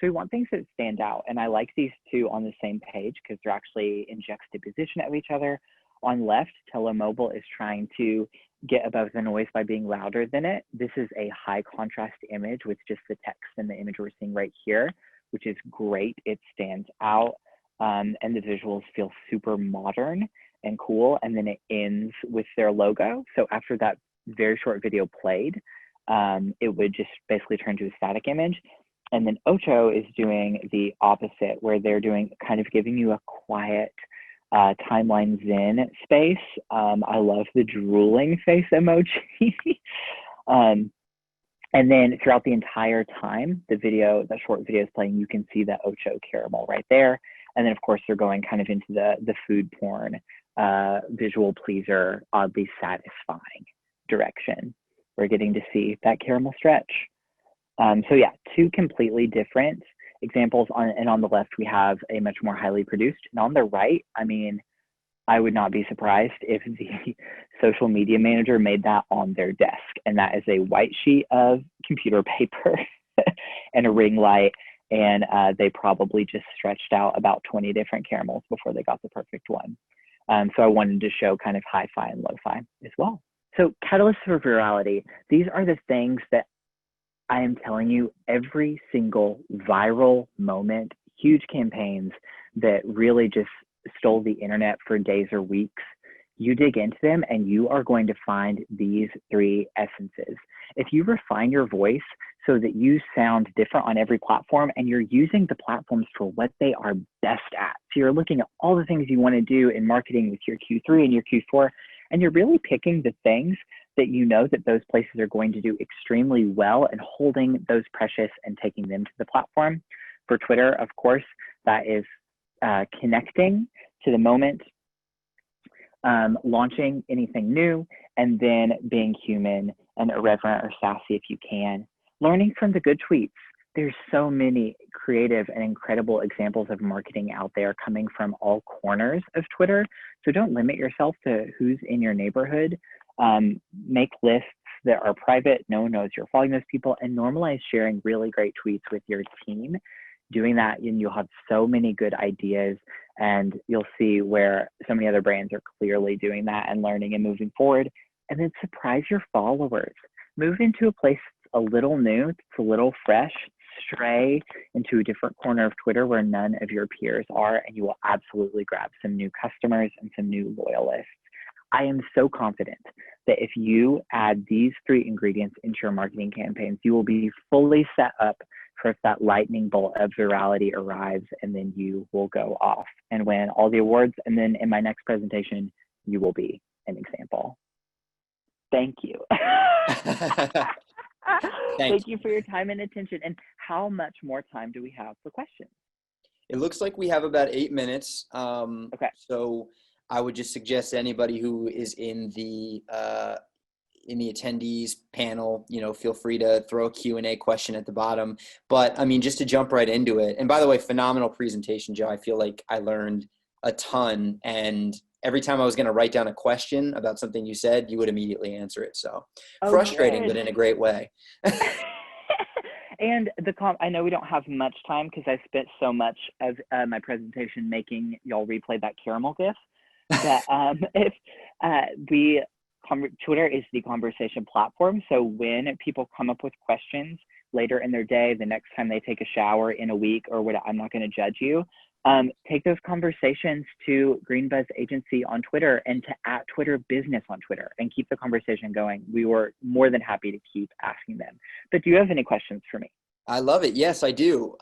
So we want things that stand out. And I like these 2 on the same page because they're actually in juxtaposition of each other. On left, Tello Mobile is trying to get above the noise by being louder than it. This is a high contrast image with just the text and the image we're seeing right here, which is great. It stands out and the visuals feel super modern and cool. And then it ends with their logo. So after that very short video played, it would just basically turn to a static image. And then Ocho is doing the opposite, where they're doing kind of giving you a quiet timeline Zen space. I love the drooling face emoji. And then throughout the entire time, that short video is playing, you can see the Ocho caramel right there. And then of course they're going kind of into the food porn, visual pleaser, oddly satisfying direction. We're getting to see that caramel stretch. So yeah, two completely different examples and on the left, we have a much more highly produced. And on the right, I mean, I would not be surprised if the social media manager made that on their desk. And that is a white sheet of computer paper and a ring light. And they probably just stretched out about 20 different caramels before they got the perfect one. So I wanted to show kind of hi-fi and lo-fi as well. So catalysts for virality, these are the things that I am telling you, every single viral moment, huge campaigns that really just stole the internet for days or weeks, you dig into them and you are going to find these three essences. If you refine your voice so that you sound different on every platform and you're using the platforms for what they are best at. So you're looking at all the things you want to do in marketing with your Q3 and your Q4, and you're really picking the things that you know that those places are going to do extremely well and holding those precious and taking them to the platform. For Twitter, of course, that is connecting to the moment, launching anything new, and then being human and irreverent or sassy if you can. Learning from the good tweets. There's so many creative and incredible examples of marketing out there coming from all corners of Twitter. So don't limit yourself to who's in your neighborhood. Make lists that are private. No one knows you're following those people, and normalize sharing really great tweets with your team. Doing that, and you'll have so many good ideas, and you'll see where so many other brands are clearly doing that and learning and moving forward. And then surprise your followers. Move into a place that's a little new, it's a little fresh. Stray into a different corner of Twitter where none of your peers are, and you will absolutely grab some new customers and some new loyalists. I am so confident that if you add these three ingredients into your marketing campaigns, you will be fully set up for if that lightning bolt of virality arrives, and then you will go off and win all the awards. And then in my next presentation, you will be an example. Thank you. Thank you for your time and attention. And how much more time do we have for questions? It looks like we have about 8 minutes. Okay. So I would just suggest anybody who is in the attendees panel, feel free to throw a Q&A question at the bottom. But I mean, just to jump right into it. And by the way, phenomenal presentation, Joe. I feel like I learned a ton. And every time I was going to write down a question about something you said, you would immediately answer it. So frustrating, but in a great way. And I know we don't have much time because I spent so much of my presentation making y'all replay that caramel gif. But Twitter is the conversation platform. So when people come up with questions later in their day, the next time they take a shower in a week or what, I'm not going to judge you. Take those conversations to Green Buzz Agency on Twitter and to @TwitterBusiness on Twitter and keep the conversation going. We were more than happy to keep asking them. But do you have any questions for me? I love it. Yes, I do.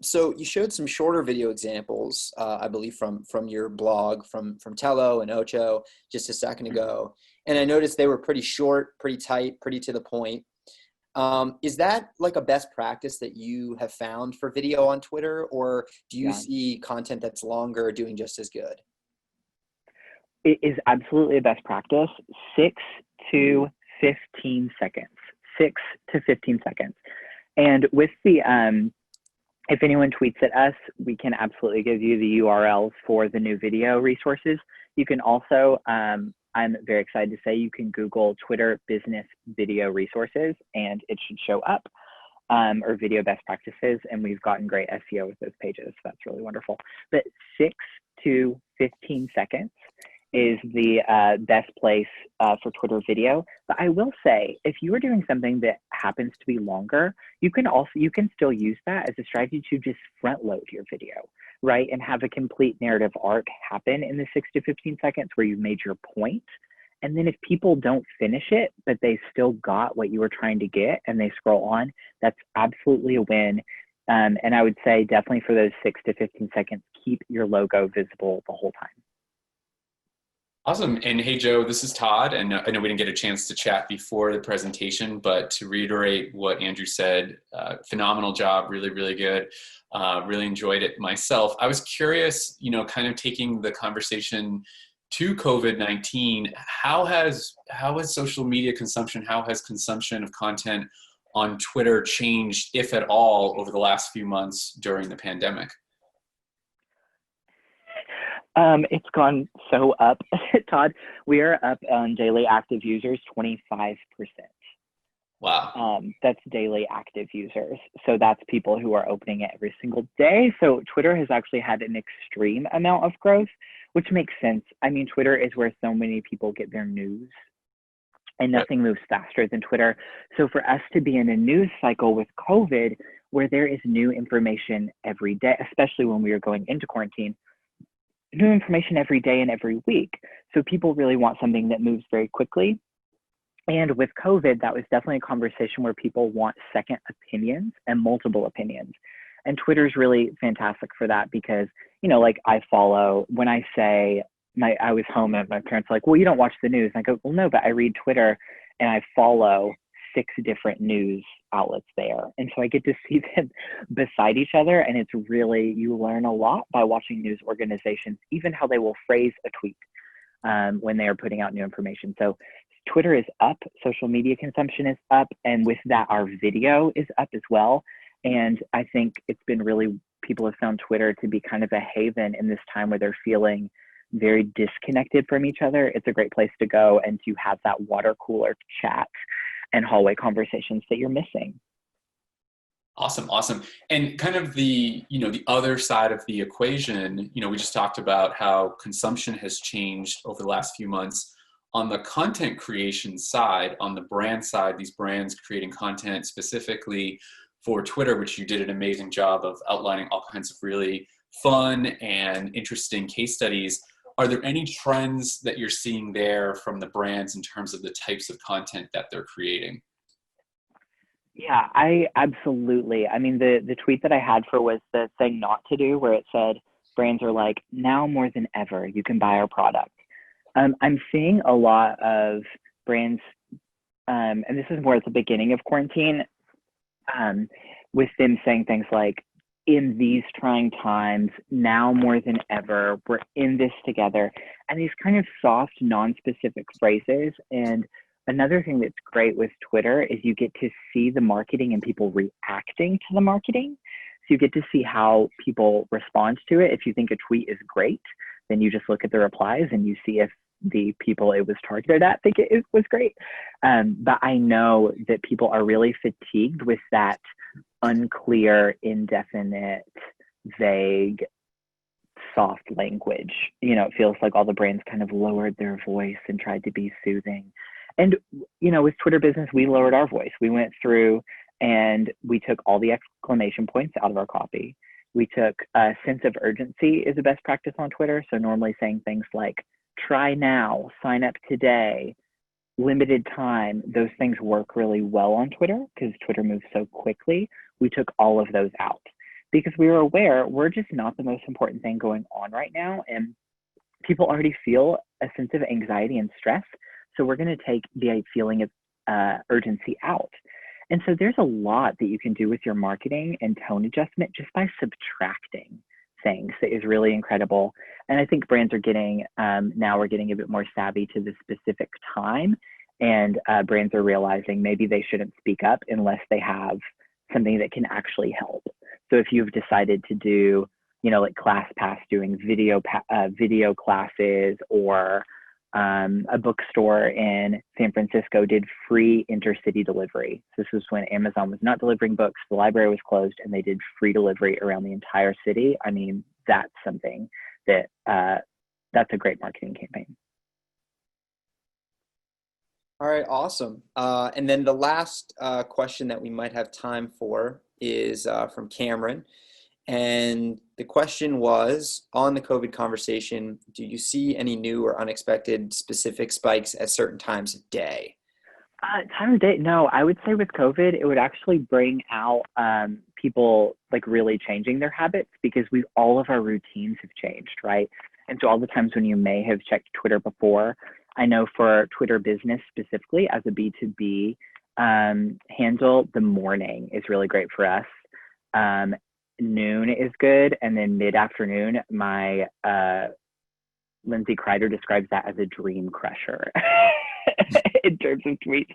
So you showed some shorter video examples, I believe from your blog, from Tello and Ocho just a second ago. And I noticed they were pretty short, pretty tight, pretty to the point. Is that like a best practice that you have found for video on Twitter, or do you see content that's longer doing just as good? It is absolutely a best practice. 6 to 15 seconds. 6 to 15 seconds. And with the, if anyone tweets at us, we can absolutely give you the URLs for the new video resources. You can also, I'm very excited to say, you can Google Twitter business video resources and it should show up, or video best practices. And we've gotten great SEO with those pages. So that's really wonderful. But 6 to 15 seconds is the best place for Twitter video. But I will say, if you are doing something that happens to be longer, you can still use that as a strategy to just front load your video, right? And have a complete narrative arc happen in the 6 to 15 seconds where you've made your point. And then if people don't finish it, but they still got what you were trying to get and they scroll on, that's absolutely a win. And I would say definitely for those 6 to 15 seconds, keep your logo visible the whole time. Awesome. And hey, Joe, this is Todd. And I know we didn't get a chance to chat before the presentation, but to reiterate what Andrew said, phenomenal job, really, really good. Really enjoyed it myself. I was curious, kind of taking the conversation to COVID-19, how has social media consumption, how has consumption of content on Twitter changed, if at all, over the last few months during the pandemic? It's gone so up, Todd. We are up on daily active users 25%. Wow. That's daily active users. So that's people who are opening it every single day. So Twitter has actually had an extreme amount of growth, which makes sense. I mean, Twitter is where so many people get their news, and nothing moves faster than Twitter. So for us to be in a news cycle with COVID, where there is new information every day, especially when we are going into quarantine, new information every day and every week. So people really want something that moves very quickly. And with COVID, that was definitely a conversation where people want second opinions and multiple opinions. And Twitter's really fantastic for that because, like I follow, when I say I was home and my parents are like, well, you don't watch the news. And I go, well, no, but I read Twitter and I follow 6 different news outlets there. And so I get to see them beside each other. And it's really, you learn a lot by watching news organizations, even how they will phrase a tweet when they are putting out new information. So Twitter is up, social media consumption is up, and with that, our video is up as well. And I think it's been really, people have found Twitter to be kind of a haven in this time where they're feeling very disconnected from each other. It's a great place to go and to have that water cooler chat and hallway conversations that you're missing. Awesome. And kind of the other side of the equation, we just talked about how consumption has changed over the last few months. On the content creation side, on the brand side, these brands creating content specifically for Twitter, which you did an amazing job of outlining all kinds of really fun and interesting case studies. Are there any trends that you're seeing there from the brands in terms of the types of content that they're creating? Yeah, I absolutely. I mean, the tweet that I had for was the thing not to do, where it said, brands are like, now more than ever, you can buy our product. I'm seeing a lot of brands, and this is more at the beginning of quarantine, with them saying things like, in these trying times, now more than ever, we're in this together. And these kind of soft, non-specific phrases. And another thing that's great with Twitter is you get to see the marketing and people reacting to the marketing. So you get to see how people respond to it. If you think a tweet is great, then you just look at the replies and you see if the people it was targeted at think it was great. But I know that people are really fatigued with that unclear, indefinite, vague, soft language. It feels like all the brands kind of lowered their voice and tried to be soothing. And, with Twitter Business, we lowered our voice. We went through and we took all the exclamation points out of our copy. We took a sense of urgency is a best practice on Twitter. So normally saying things like, try now, sign up today, limited time, those things work really well on Twitter because Twitter moves so quickly. We took all of those out because we were aware we're just not the most important thing going on right now. And people already feel a sense of anxiety and stress. So we're going to take the feeling of urgency out. And so there's a lot that you can do with your marketing and tone adjustment just by subtracting things that is really incredible. And I think brands are getting, now we're getting a bit more savvy to the specific time, and brands are realizing maybe they shouldn't speak up unless they have something that can actually help. So if you've decided to do, like ClassPass doing video classes, or a bookstore in San Francisco did free intercity delivery. So this was when Amazon was not delivering books, the library was closed, and they did free delivery around the entire city. I mean, that's something that, that's a great marketing campaign. All right, awesome. And then the last question that we might have time for is from Cameron. And the question was, on the COVID conversation, do you see any new or unexpected specific spikes at certain times of day? Time of day, no. I would say with COVID, it would actually bring out people like really changing their habits because all of our routines have changed, right? And so all the times when you may have checked Twitter before, I know for Twitter business specifically as a B2B handle, the morning is really great for us. Noon is good. And then mid-afternoon, my Lindsay Kreider describes that as a dream crusher in terms of tweets.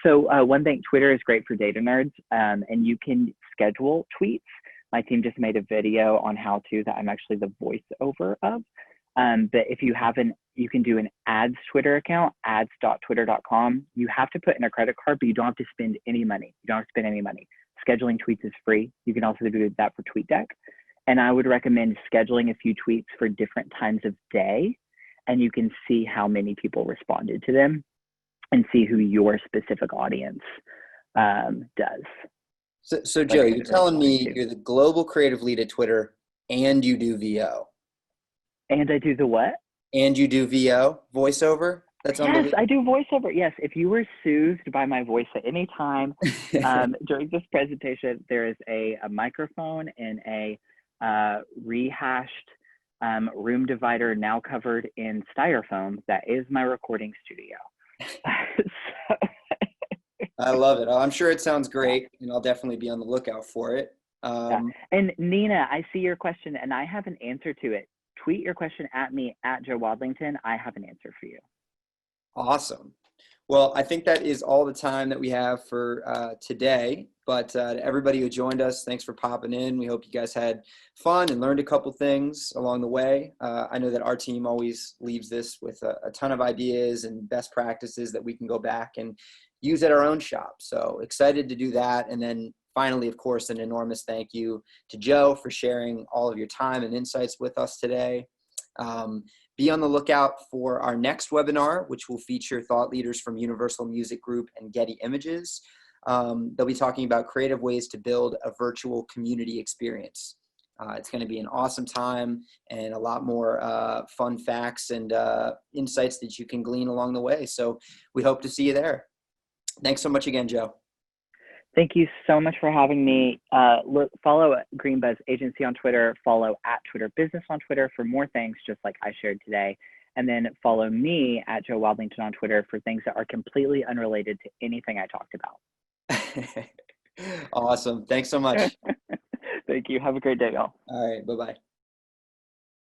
So one thing, Twitter is great for data nerds, and you can schedule tweets. My team just made a video on how to that I'm actually the voiceover of. But if you haven't, you can do an ads Twitter account, ads.twitter.com. You have to put in a credit card, but you don't have to spend any money. You don't have to spend any money. Scheduling tweets is free. You can also do that for TweetDeck. And I would recommend scheduling a few tweets for different times of day, and you can see how many people responded to them and see who your specific audience does. So Joe, you're telling me you're the global creative lead at Twitter and you do VO. And I do the what? And you do VO, voiceover? That's yes, I do voiceover. Yes, if you were soothed by my voice at any time during this presentation, there is a microphone and a rehashed room divider now covered in styrofoam. That is my recording studio. So, I love it. I'm sure it sounds great, and I'll definitely be on the lookout for it. And Nina, I see your question, and I have an answer to it. Tweet your question at me, at Joe Wadlington. I have an answer for you. Awesome. Well, I think that is all the time that we have for today. But to everybody who joined us, thanks for popping in. We hope you guys had fun and learned a couple things along the way. I know that our team always leaves this with a ton of ideas and best practices that we can go back and use at our own shop. So excited to do that. And then finally, of course, an enormous thank you to Joe for sharing all of your time and insights with us today. Be on the lookout for our next webinar, which will feature thought leaders from Universal Music Group and Getty Images. They'll be talking about creative ways to build a virtual community experience. It's going to be an awesome time and a lot more fun facts and insights that you can glean along the way. So we hope to see you there. Thanks so much again, Joe. Thank you so much for having me. Follow Greenbuzz Agency on Twitter, follow at Twitter Business on Twitter for more things just like I shared today. And then follow me at Joe Wadlington on Twitter for things that are completely unrelated to anything I talked about. Awesome. Thanks so much. Thank you. Have a great day, y'all. All right. Bye-bye.